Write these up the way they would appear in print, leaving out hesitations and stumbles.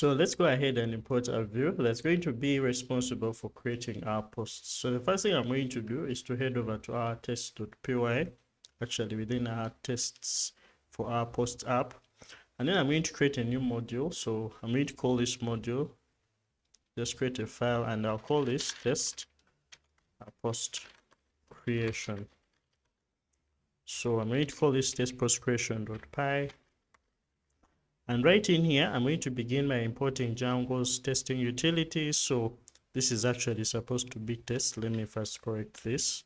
So let's go ahead and import our view that's going to be responsible for creating our posts. So the first thing I'm going to do is to head over to our test.py, actually within our tests for our post app. And then I'm going to create a new module. So I'm going to call this module, just create a file, and I'll call this test post creation. So I'm going to call this test post creation.py. And right in here, I'm going to begin by importing Django's testing utilities. So this is actually supposed to be test. Let me first correct this.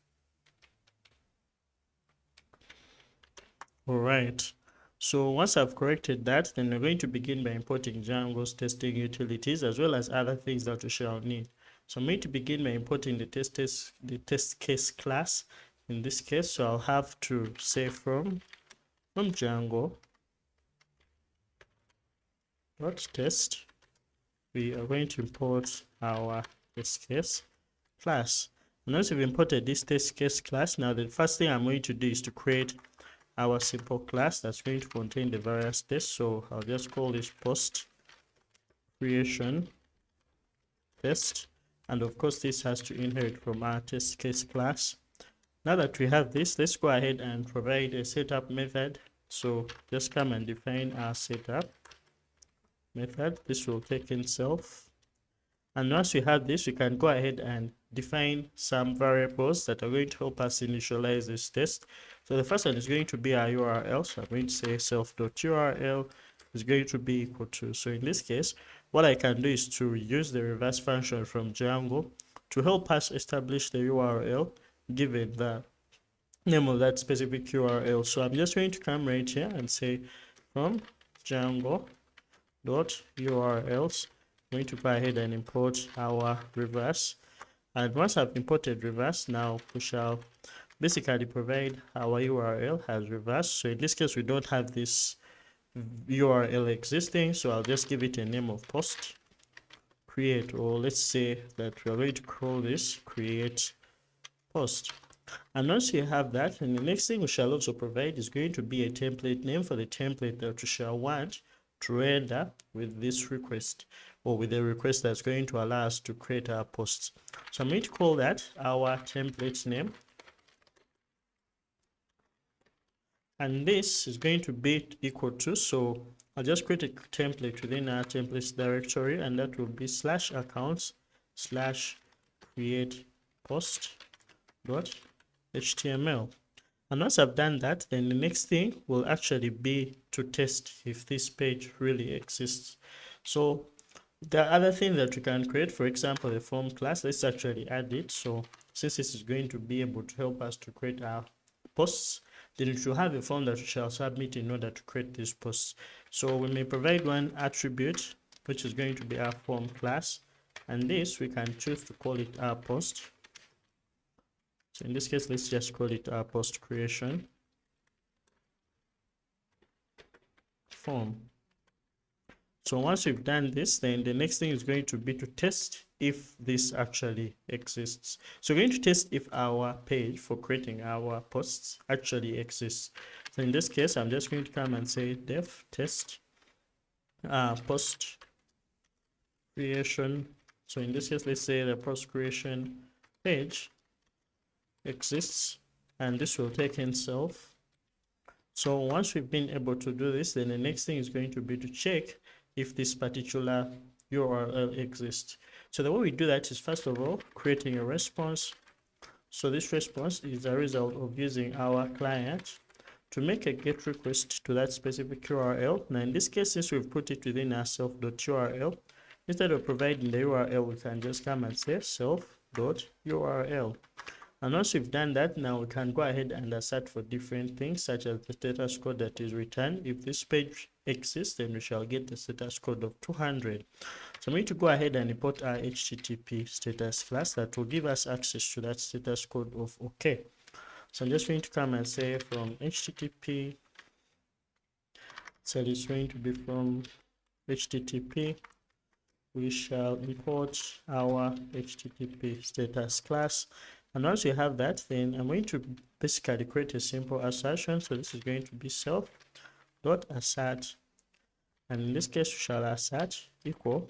All right. So once I've corrected that, then we're going to begin by importing Django's testing utilities as well as other things that we shall need. So I'm going to begin by importing the test case class in this case. So I'll have to say from Django .test, we are going to import our test case class. And once we've imported this test case class, now the first thing I'm going to do is to create our simple class that's going to contain the various tests. So I'll just call this post creation test, and of course this has to inherit from our test case class. Now that we have this, let's go ahead and provide a setup method. So just come and define our setup method. This will take in self, and once we have this, we can go ahead and define some variables that are going to help us initialize this test. So the first one is going to be our URL. So I'm going to say self.url is going to be equal to. So in this case, what I can do is to use the reverse function from Django to help us establish the URL given the name of that specific URL. So I'm just going to come right here and say from Django.urls, I'm going to go ahead and import our reverse. And once I've imported reverse, now we shall basically provide our URL as reverse. So in this case, we don't have this URL existing, so I'll just give it a name of post create, or let's say that we're going to call this create post. And once you have that, and the next thing we shall also provide is going to be a template name for the template that we shall want to render with this request, or with the request that's going to allow us to create our posts. So I'm going to call that our template name, and this is going to be equal to, so I'll just create a template within our templates directory, and that will be /accounts/create post.html. And once I've done that, then the next thing will actually be to test if this page really exists. So the other thing that we can create, for example, a form class, let's actually add it. So since this is going to be able to help us to create our posts, then it will have a form that we shall submit in order to create these posts. So we may provide one attribute, which is going to be our form class, and this we can choose to call it our post. So in this case, let's just call it our post creation form. So once we've done this, then the next thing is going to be to test if this actually exists. So we're going to test if our page for creating our posts actually exists. So in this case, I'm just going to come and say def test post creation. So in this case, let's say the post creation page exists, and this will take in self. So once we've been able to do this, then the next thing is going to be to check if this particular URL exists. So the way we do that is, first of all, creating a response. So this response is a result of using our client to make a GET request to that specific URL. Now in this case, since we've put it within our self.url, instead of providing the URL, we can just come and say self.url. And once we've done that, now we can go ahead and assert for different things, such as the status code that is returned. If this page exists, then we shall get the status code of 200. So I'm going to go ahead and import our HTTP status class that will give us access to that status code of OK. So I'm just going to come and say from HTTP, so it's going to be from HTTP, we shall import our HTTP status class. And once you have that, then I'm going to basically create a simple assertion. So this is going to be self.assert and in this case we shall assert equal.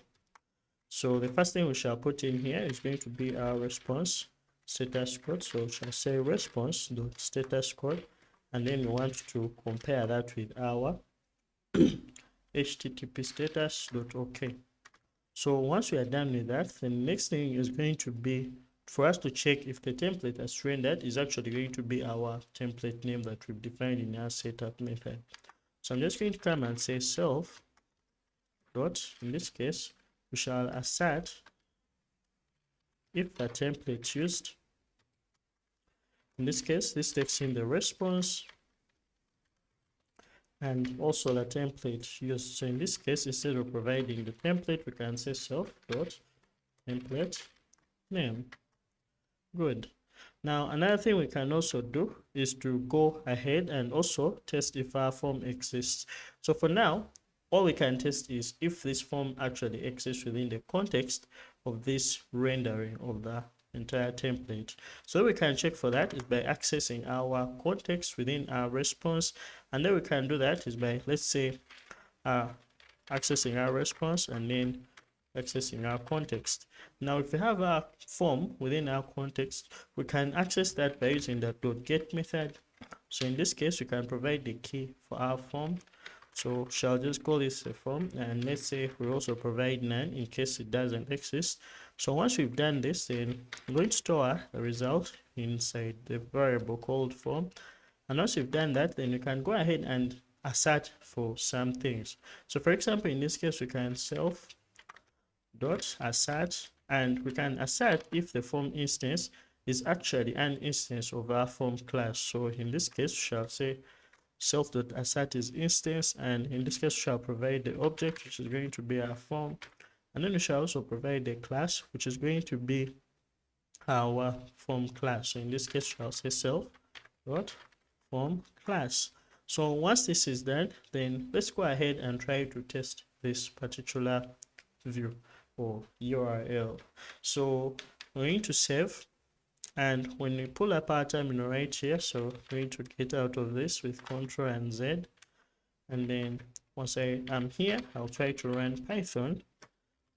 So the first thing we shall put in here is going to be our response status code. So we shall say response dot status code, and then we want to compare that with our http status dot ok. So once we are done with that, the next thing is going to be for us to check if the template as rendered is actually going to be our template name that we've defined in our setup method. So I'm just going to come and say self dot, in this case we shall assert if the template used. In this case, this takes in the response and also the template used. So in this case, instead of providing the template, we can say self dot template name. Good. Now another thing we can also do is to go ahead and also test if our form exists. So for now, all we can test is if this form actually exists within the context of this rendering of the entire template. So we can check for that is by accessing our context within our response, and then we can do that is by, let's say, accessing our response and then accessing our context. Now if we have our form within our context, we can access that by using the .get method. So in this case, we can provide the key for our form. So shall just call this a form, and let's say we also provide none in case it doesn't exist. So once we've done this, then I'm going to store the result inside the variable called form. And once you've done that, then you can go ahead and assert for some things. So for example, in this case, we can self dot assert, and we can assert if the form instance is actually an instance of our form class. So in this case, we shall say self.assert is instance, and in this case we shall provide the object, which is going to be our form, and then we shall also provide the class, which is going to be our form class. So in this case we shall say self.form class. So once this is done, then let's go ahead and try to test this particular view or URL. So we're going to save, and when we pull up our terminal right here, so we're going to get out of this with Ctrl and Z, and then once I am here, I'll try to run Python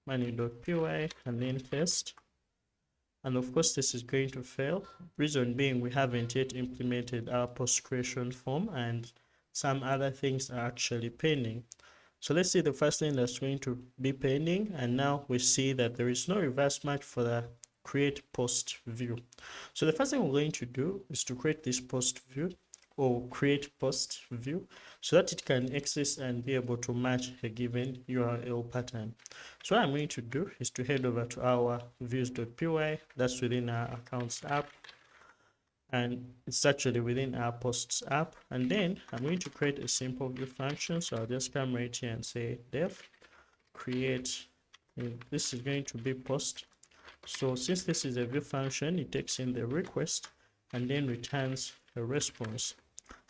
manual.py and then test, and of course this is going to fail. Reason being, we haven't yet implemented our post creation form and some other things are actually pending. So let's see the first thing that's going to be pending, and now we see that there is no reverse match for the create post view. So the first thing we're going to do is to create this post view or create post view so that it can access and be able to match a given URL pattern. So what I'm going to do is to head over to our views.py, that's within our accounts app, and it's actually within our posts app, and then I'm going to create a simple view function. So I'll just come right here and say def create, this is going to be post. So since this is a view function, it takes in the request and then returns a response.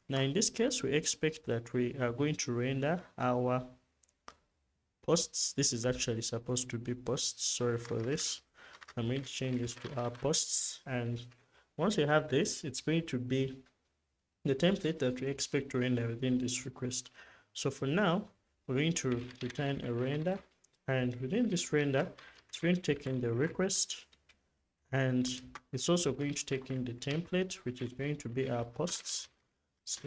Now in this case, we expect that we are going to render our posts. This is actually supposed to be posts, sorry for this. I'm going to change this to our posts, and once you have this, it's going to be the template that we expect to render within this request. So for now, we're going to return a render, and within this render, it's going to take in the request, and it's also going to take in the template, which is going to be our posts /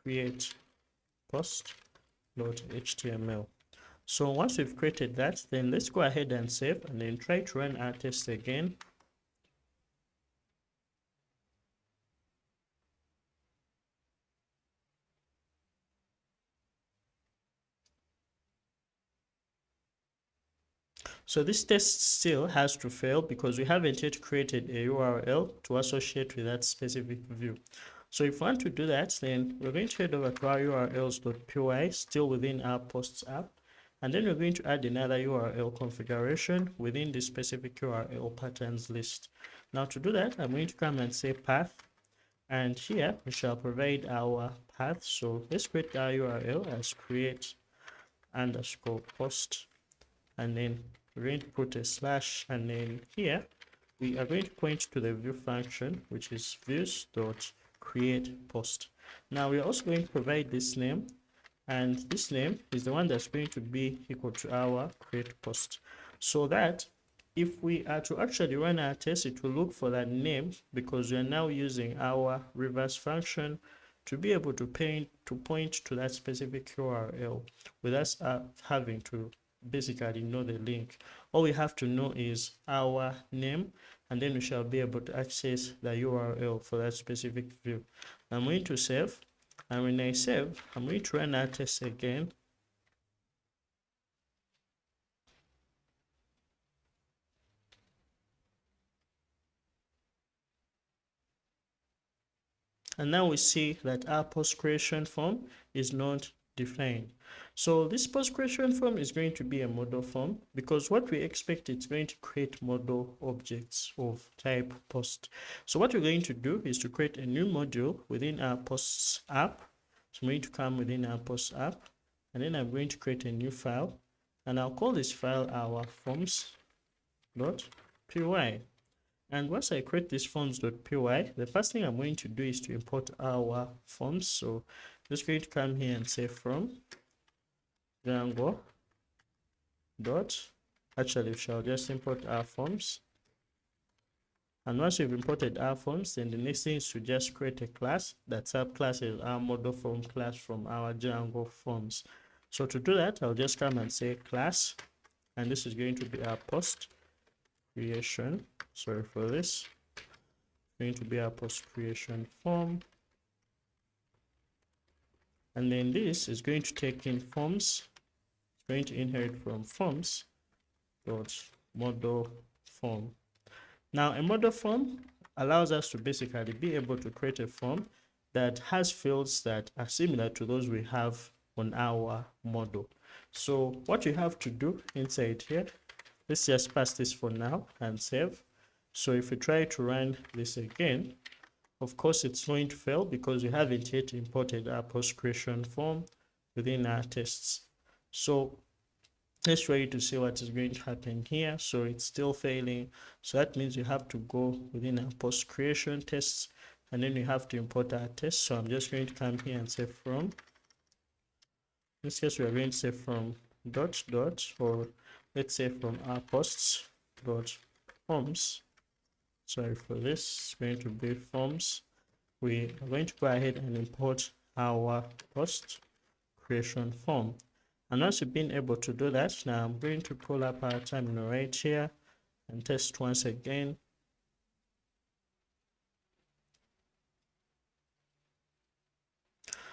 create post.html. So once we've created that, then let's go ahead and save and then try to run our test again. So this test still has to fail because we haven't yet created a URL to associate with that specific view. So if we want to do that, then we're going to head over to our urls.py, still within our posts app, and then we're going to add another URL configuration within the specific URL patterns list. Now to do that, I'm going to come and say path, and here we shall provide our path. So let's create our URL as create_post, and then we're going to put a slash, and then here we are going to point to the view function, which is views.createPost. Now we are also going to provide this name, and this name is the one that's going to be equal to our create post, so that if we are to actually run our test, it will look for that name, because we are now using our reverse function to be able to point to that specific URL without having to basically know the link. All we have to know is our name, and then we shall be able to access the URL for that specific view. I'm going to save, and when I save, I'm going to run our test again. And now we see that our post creation form is not defined. So this post creation form is going to be a model form, because what we expect, it's going to create model objects of type post. So what we're going to do is to create a new module within our posts app. So I'm going to come within our post app, and then I'm going to create a new file, and I'll call this file our forms.py. And once I create this forms.py, the first thing I'm going to do is to import our forms. So I'm just going to come here and say from Django actually we shall just import our forms. And once we've imported our forms, then the next thing is to just create a class. That subclass is our model form class from our Django forms. So to do that, I'll just come and say class, and this is going to be our post creation. Sorry for this. Going to be our post creation form, and then this is going to take in forms. It's going to inherit from forms dot model form. Now a model form allows us to basically be able to create a form that has fields that are similar to those we have on our model. So what you have to do inside here, let's just pass this for now and save. So if we try to run this again, of course it's going to fail because we haven't yet imported our post creation form within our tests. So let's try to see what is going to happen here. So it's still failing. So that means you have to go within our post creation tests, and then we have to import our tests. So I'm just going to come here and say from. In this case, we are going to say from dot, or let's say from our posts dot forms. Sorry for this, it's going to be forms. We are going to go ahead and import our post creation form. And once we've been able to do that, now I'm going to pull up our terminal right here and test once again.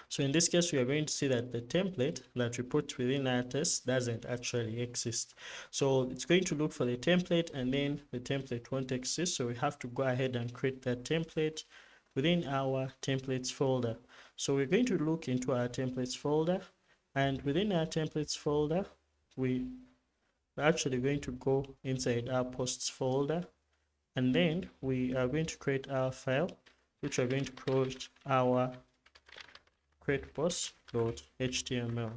So in this case, we are going to see that the template that we put within our test doesn't actually exist. So it's going to look for the template, and then the template won't exist. So we have to go ahead and create that template within our templates folder. So we're going to look into our templates folder, and within our templates folder, we're actually going to go inside our posts folder, and then we are going to create our file, which are going to create our create post.html.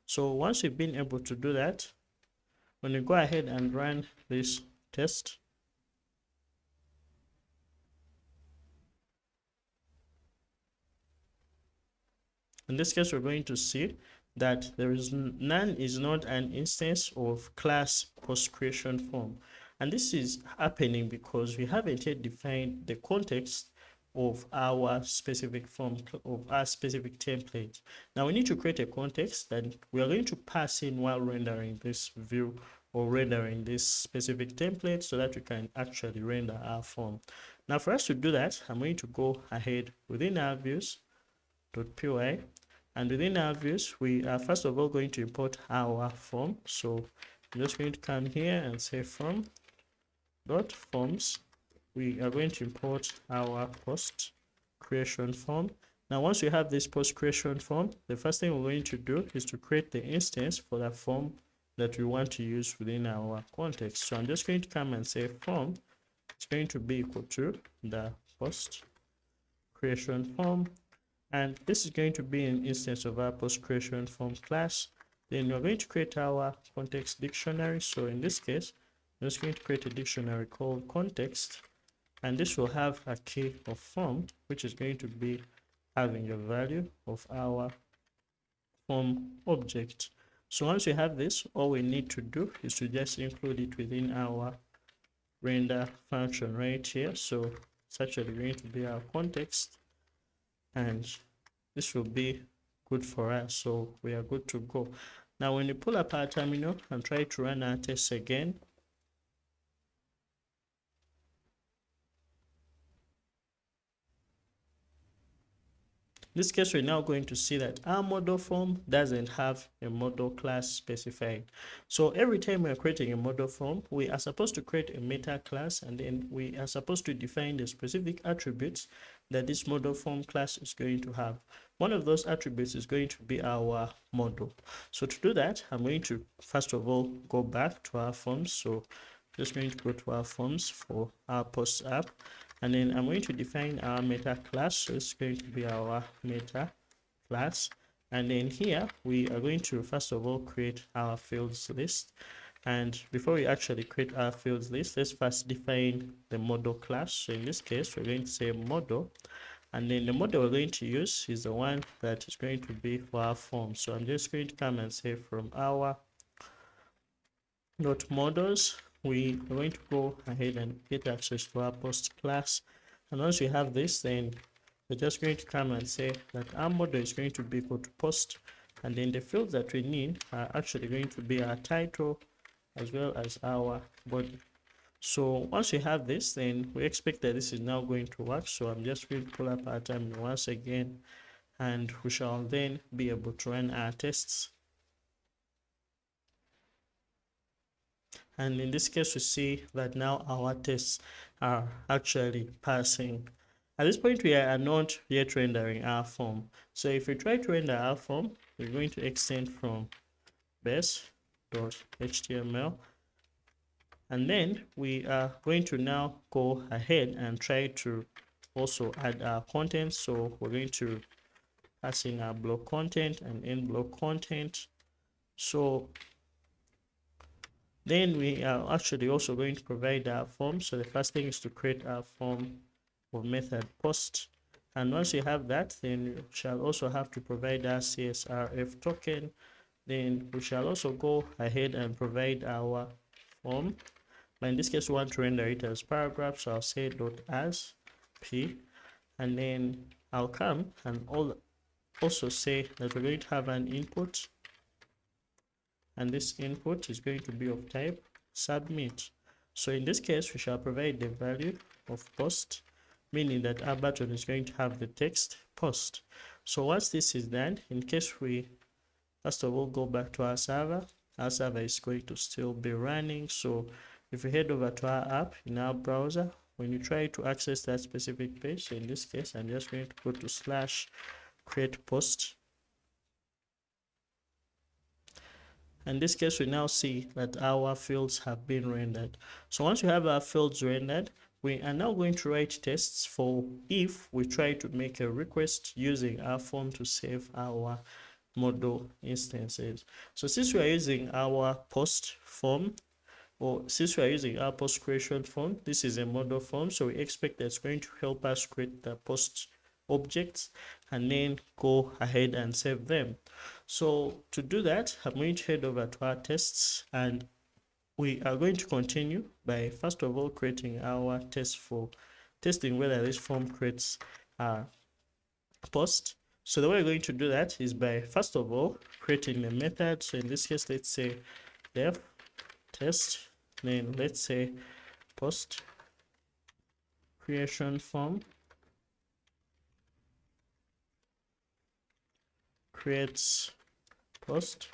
So once we've been able to do that, when we go ahead and run this test, in this case, we're going to see that there is none is not an instance of class post creation form. And this is happening because we haven't yet defined the context of our specific form, of our specific template. Now we need to create a context that we are going to pass in while rendering this view or rendering this specific template, so that we can actually render our form. Now for us to do that, I'm going to go ahead within our views.py, and within our views, we are first of all going to import our form. So I'm just going to come here and say from.forms. We are going to import our post creation form. Now once we have this post creation form, the first thing we're going to do is to create the instance for that form that we want to use within our context. So I'm just going to come and say form, it's going to be equal to the post creation form, and this is going to be an instance of our post creation form class. Then we're going to create our context dictionary. So in this case, I'm just going to create a dictionary called context, and this will have a key of form, which is going to be having a value of our form object. So once we have this, all we need to do is to just include it within our render function right here. So it's actually going to be our context, and this will be good for us. So we are good to go. Now when we pull up our terminal and try to run our tests again, in this case, we're now going to see that our model form doesn't have a model class specified. So every time we're creating a model form, we are supposed to create a meta class, and then we are supposed to define the specific attributes that this model form class is going to have. One of those attributes is going to be our model. So to do that, I'm going to first of all go back to our forms. So just going to go to our forms for our post app, and then I'm going to define our meta class. So it's going to be our meta class, and then here we are going to first of all create our fields list. And before we actually create our fields list, let's first define the model class. So in this case, we're going to say model, and then the model we're going to use is the one that is going to be for our form. So I'm just going to come and say from our dot models, we are going to go ahead and get access to our post class. And once we have this, then we're just going to come and say that our model is going to be equal to post, and then the fields that we need are actually going to be our title as well as our body. So once we have this, then we expect that this is now going to work. So I'm just going to pull up our terminal once again, and we shall then be able to run our tests. And in this case, we see that now our tests are actually passing. At this point, we are not yet rendering our form. So if we try to render our form, we're going to extend from base.html, and then we are going to now go ahead and try to also add our content. So we're going to pass in our block content and end block content. So then we are actually also going to provide our form. So the first thing is to create our form of method post, and once we have that, then we shall also have to provide our CSRF token. Then we shall also go ahead and provide our form, but in this case we want to render it as paragraph, so I'll say .as p, and then I'll come and also say that we're going to have an input, and this input is going to be of type submit. So in this case, we shall provide the value of post, meaning that our button is going to have the text post. So once this is done, in case we first of all go back to our server is going to still be running. So if we head over to our app in our browser, when you try to access that specific page, so in this case, I'm just going to go to /create post. In this case, we now see that our fields have been rendered. So once we have our fields rendered, we are now going to write tests for if we try to make a request using our form to save our model instances. So since we are using our post form, or since we are using our post creation form, this is a model form, so we expect that it's going to help us create the post objects and then go ahead and save them. So to do that, I'm going to head over to our tests, and we are going to continue by first of all creating our test for testing whether this form creates a post. So the way we're going to do that is by first of all creating the method. So in this case, let's say def test, then let's say post creation form creates post.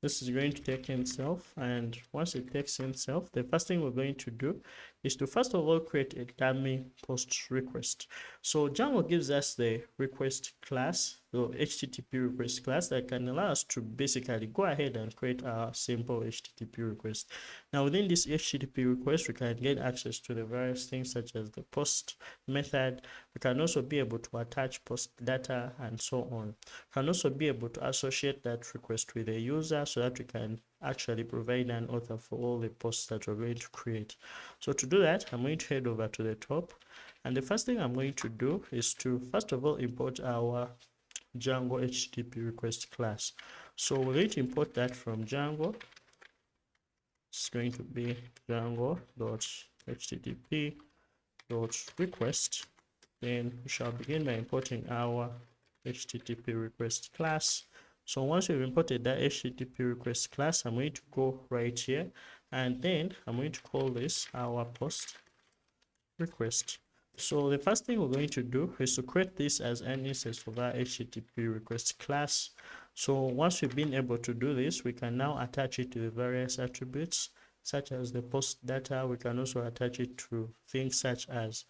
This is going to take in self, and once it takes in self, the first thing we're going to do is to first of all create a dummy post request. So Django gives us the request class, the HTTP request class, that can allow us to basically go ahead and create a simple HTTP request. Now within this HTTP request, we can get access to the various things such as the post method. We can also be able to attach post data and so on. We can also be able to associate that request with a user so that we can actually provide an author for all the posts that we're going to create. So to do that, I'm going to head over to the top, and the first thing I'm going to do is to first of all import our Django HTTP request class. So we're going to import that from Django. It's going to be django.http.request. Then we shall begin by importing our HTTP request class. So once we've imported that HTTP request class, I'm going to go right here, and then I'm going to call this our post request. So the first thing we're going to do is to create this as an instance of our HTTP request class. So once we've been able to do this, we can now attach it to the various attributes such as the post data. We can also attach it to things such as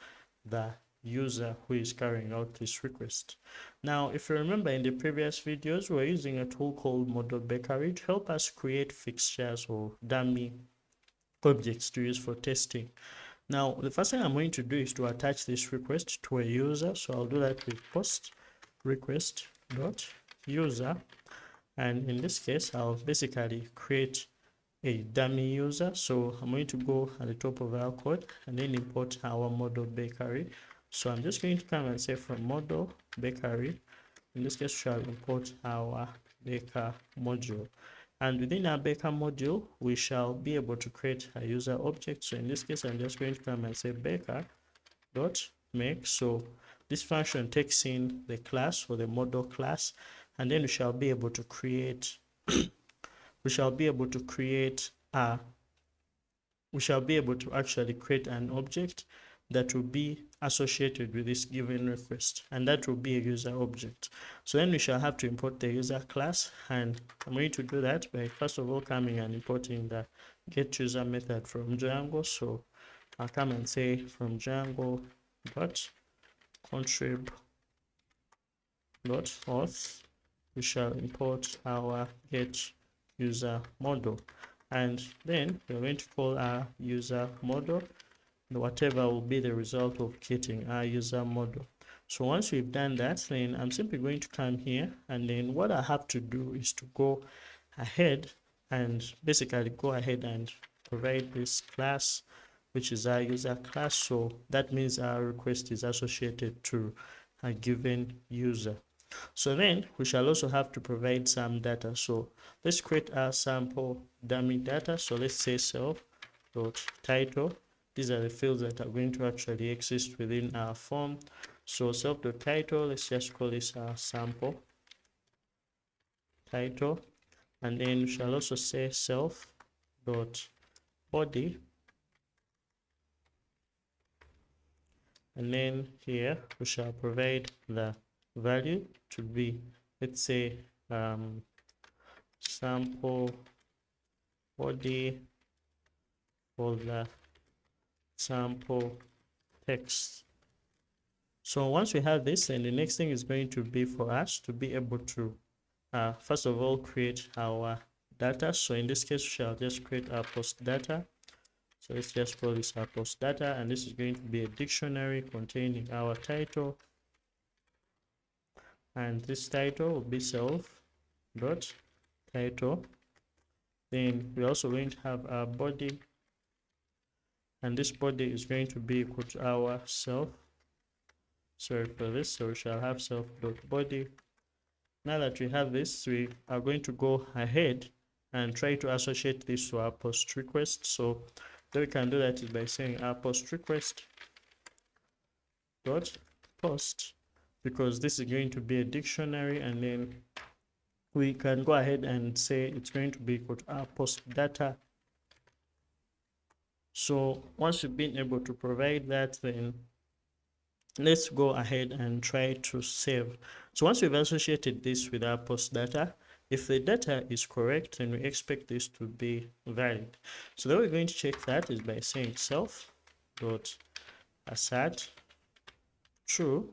the user who is carrying out this request. Now, if you remember in the previous videos, we're using a tool called Model Bakery to help us create fixtures or dummy objects to use for testing. Now, the first thing I'm going to do is to attach this request to a user. So I'll do that with post request dot user, and in this case I'll basically create a dummy user. So I'm going to go at the top of our code and then import our model bakery. So I'm just going to come and say from model bakery, in this case we shall import our baker module, and within our baker module we shall be able to create a user object. So in this case I'm just going to come and say baker dot make. So this function takes in the class or the model class, and then we shall be able to create actually create an object that will be associated with this given request, and that will be a user object. So then we shall have to import the user class, and I'm going to do that by first of all coming and importing the getUser method from Django. So I'll come and say from Django dot contrib dot auth, we shall import our getUser model, and then we're going to call our user model whatever will be the result of getting our user model. So once we've done that, then I'm simply going to come here, and then what I have to do is to go ahead and basically provide this class, which is our user class. So that means our request is associated to a given user. So then we shall also have to provide some data. So let's create our sample dummy data. So let's say self.title. These are the fields that are going to actually exist within our form. So self.title, let's just call this our sample title, and then we shall also say self.body, and then here we shall provide the value to be, let's say, sample body for the sample text. So once we have this, then the next thing is going to be for us to be able to first of all create our data. So in this case we shall just create our post data. So let's just call this our post data, and this is going to be a dictionary containing our title, and this title will be self dot title. Then we're also going to have our body, and this body is going to be equal to our self. Sorry for this. So we shall have self.body. Now that we have this, we are going to go ahead and try to associate this to our post request. So the way we can do that is by saying our post request dot post, because this is going to be a dictionary, and then we can go ahead and say it's going to be equal to our post data. So once we've been able to provide that, then let's go ahead and try to save. So once we've associated this with our post data, if the data is correct, then we expect this to be valid. So the way we're going to check that is by saying self.assert true,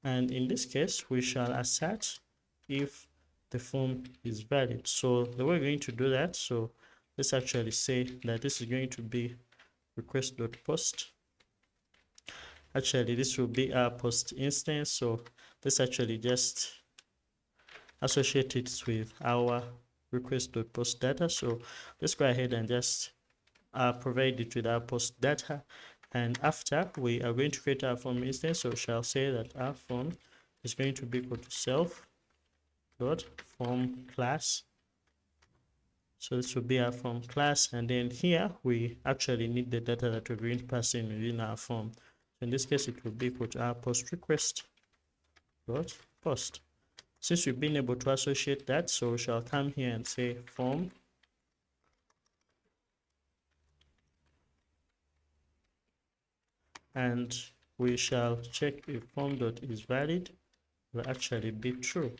and in this case we shall assert if the form is valid. So the way we're going to do that, so let's actually say that this is going to be request.post. Actually, this will be our post instance. So let's actually just associate it with our request.post data. So let's go ahead and just provide it with our post data. And after, we are going to create our form instance. So we shall say that our form is going to be equal to self dot form class. So this will be our form class, and then here we actually need the data that we're going to pass in within our form. So in this case, it will be equal to our post request dot post. Since we've been able to associate that, so we shall come here and say form and we shall check if form dot is valid will actually be true.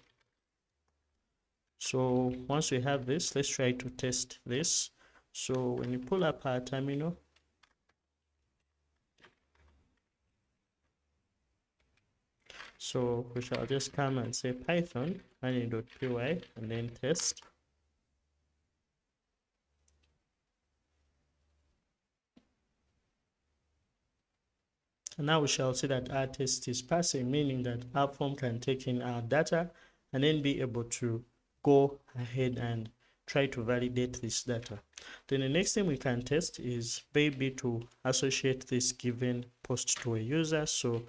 So once we have this, let's try to test this. So when you pull up our terminal, so we shall just come and say python honey.py and then test. And now we shall see that our test is passing, meaning that our form can take in our data and then be able to go ahead and try to validate this data. Then the next thing we can test is maybe to associate this given post to a user. So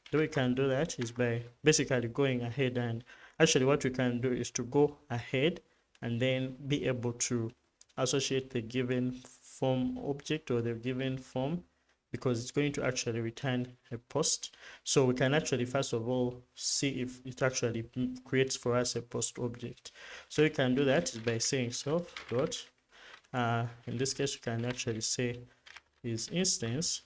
the way we can do that is by basically going ahead, and actually what we can do is to go ahead and then be able to associate the given form object or the given form, because it's going to actually return a post. So we can actually first of all see if it actually creates for us a post object. So you can do that by saying self dot in this case we can actually say is instance,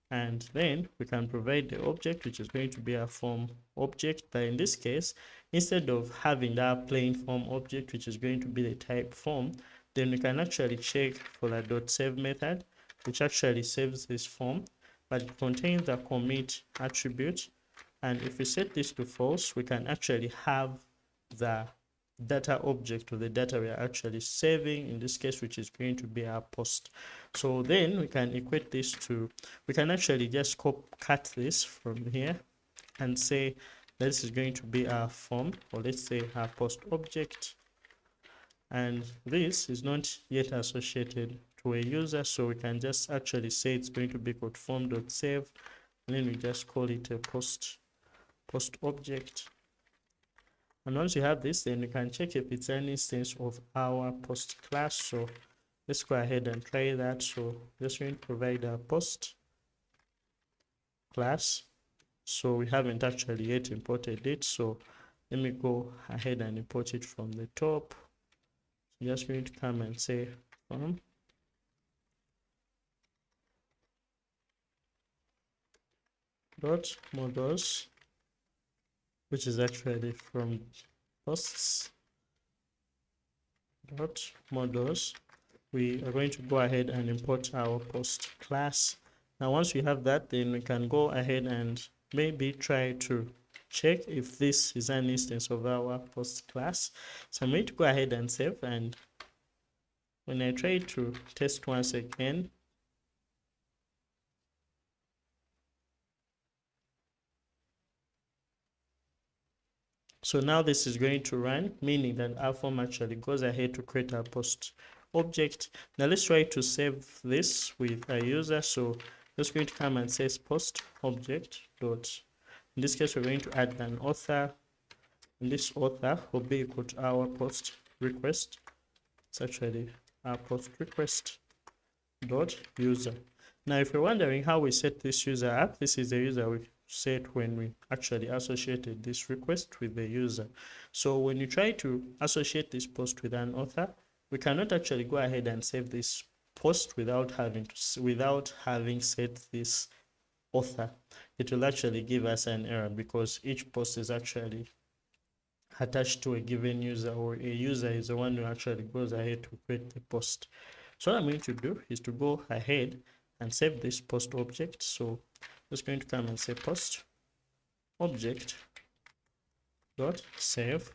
and then we can provide the object which is going to be a form object. But in this case, instead of having that plain form object which is going to be the type form, then we can actually check for the dot save method, which actually saves this form, but it contains the commit attribute. And if we set this to false, we can actually have the data object or the data we are actually saving, in this case, which is going to be our post. So then we can equate this to, we can actually just cut this from here and say this is going to be our form, or let's say our post object, and this is not yet associated to a user, so we can just actually say it's going to be called form.save, and then we just call it a post object. And once you have this, then you can check if it's an instance of our post class. So let's go ahead and try that. So just going to provide a post class. So we haven't actually yet imported it, so let me go ahead and import it from the top. So just going to come and say form dot models, which is actually from posts dot models. We are going to go ahead and import our post class. Now once we have that, then we can go ahead and maybe try to check if this is an instance of our post class. So I'm going to go ahead and save, and when I try to test once again, so now this is going to run, meaning that our form actually goes ahead to create our post object. Now let's try to save this with a user. So just going to come and say post object dot, in this case we're going to add an author, and this author will be equal to our post request. It's actually our post request dot user. Now if you're wondering how we set this user up, this is the user we set when we actually associated this request with the user. So when you try to associate this post with an author, we cannot actually go ahead and save this post without having set this author. It will actually give us an error because each post is actually attached to a given user, or a user is the one who actually goes ahead to create the post. So what I'm going to do is to go ahead and save this post object. So just going to come and say post object dot save,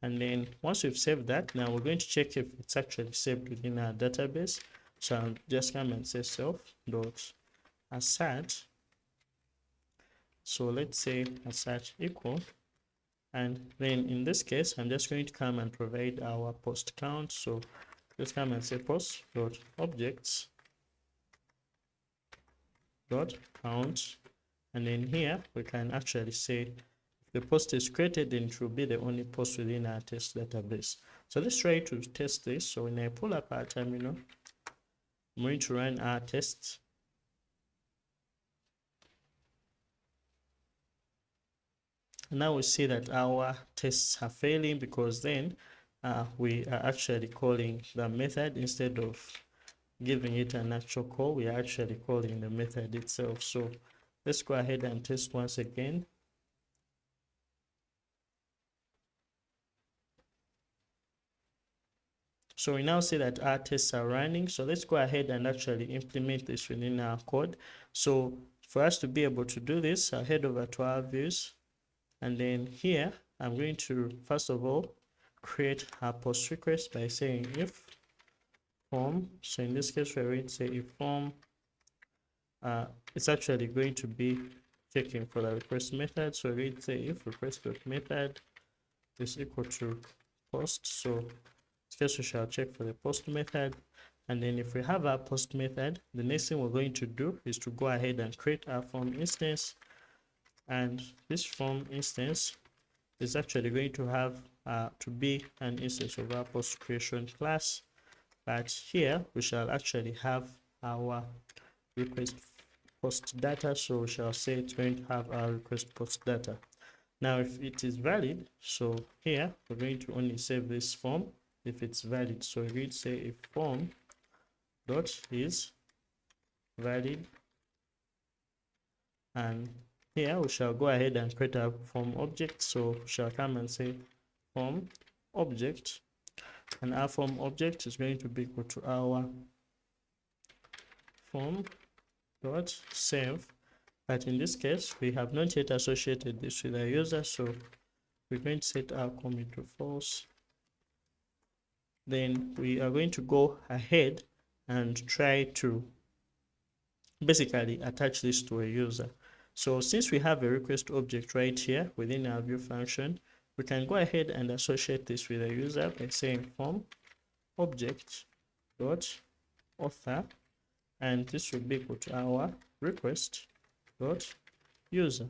and then once we've saved that, now we're going to check if it's actually saved within our database. So I'll just come and say self dot assert. So let's say assert equal, and then in this case I'm just going to come and provide our post count. So let's come and say post dot objects dot count, and then here we can actually say if the post is created, then it will be the only post within our test database. So let's try to test this. So when I pull up our terminal, I'm going to run our tests. Now we see that our tests are failing because then we are actually calling the method instead of giving it an actual call. We are actually calling the method itself. So let's go ahead and test once again. So we now see that our tests are running. So let's go ahead and actually implement this within our code. So for us to be able to do this, I'll head over to our views. And then here, I'm going to, first of all, create a post request by saying if form. So in this case, we're going to say if form, it's actually going to be checking for the request method. So we're going to say if request.method is equal to post. So first we shall check for the post method, and then if we have our post method, the next thing we're going to do is to go ahead and create our form instance. And this form instance is actually going to have to be an instance of our post creation class, but here we shall actually have our request post data. So we shall say it's going to have our request post data. Now if it is valid, so here we're going to only save this form if it's valid. So we're going to say if form dot is valid, and here we shall go ahead and create a form object. So we shall come and say form object, and our form object is going to be equal to our form dot save. But in this case, we have not yet associated this with a user, so we're going to set our commit to false. Then we are going to go ahead and try to basically attach this to a user. So since we have a request object right here within our view function, we can go ahead and associate this with a user by saying form object dot author, and this will be equal to our request dot user.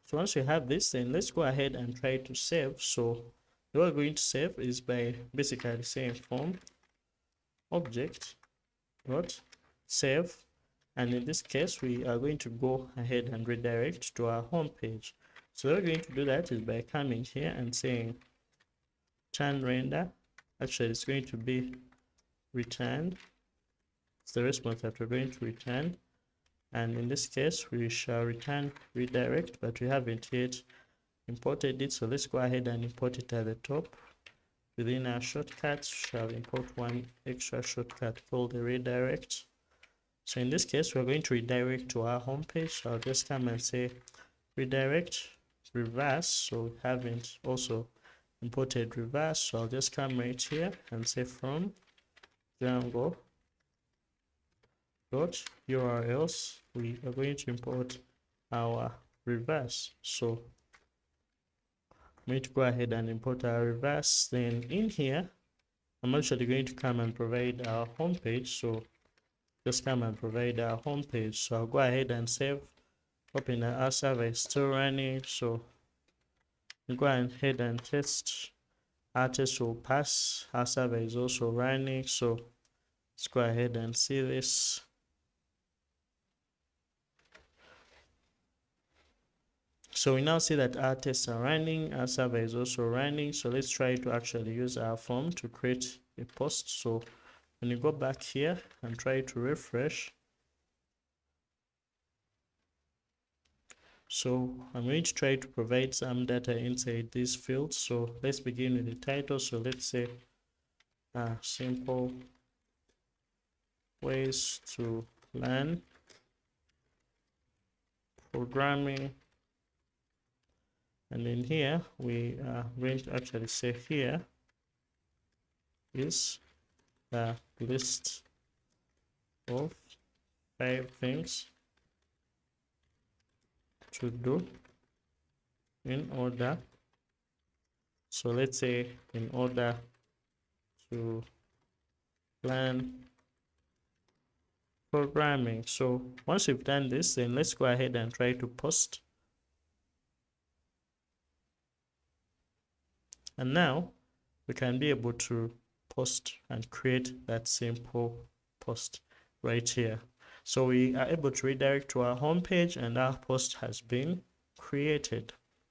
So once we have this, then let's go ahead and try to save. So what we're going to save is by basically saying form object dot save, and in this case we are going to go ahead and redirect to our home page. So we're going to do that is by coming here and saying return render. Actually it's going to be returned. It's the response that we're going to return, and in this case we shall return redirect, but we haven't yet imported it. So let's go ahead and import it at the top. Within our shortcuts, we shall import one extra shortcut called the redirect. So in this case, we're going to redirect to our home page. So I'll just come and say redirect reverse. So we haven't also imported reverse. So I'll just come right here and say from Django dot URLs, we are going to import our reverse. So I'm going to go ahead and import our reverse. Then in here, I'm actually going to come and provide our home page. So just come and provide our home page. So I'll go ahead and save, open our server is still running. So go ahead and test. Our test will pass. Our server is also running. So let's go ahead and see this. So we now see that our tests are running, our server is also running. So let's try to actually use our form to create a post. So when you go back here and try to refresh, so I'm going to try to provide some data inside these fields. So let's begin with the title. So let's say simple ways to learn programming. And in here, we are going to actually say here is the list of 5 things to do in order. So let's say in order to learn programming. So once we've done this, then let's go ahead and try to post. And now we can be able to post and create that simple post right here. So we are able to redirect to our home page and our post has been created.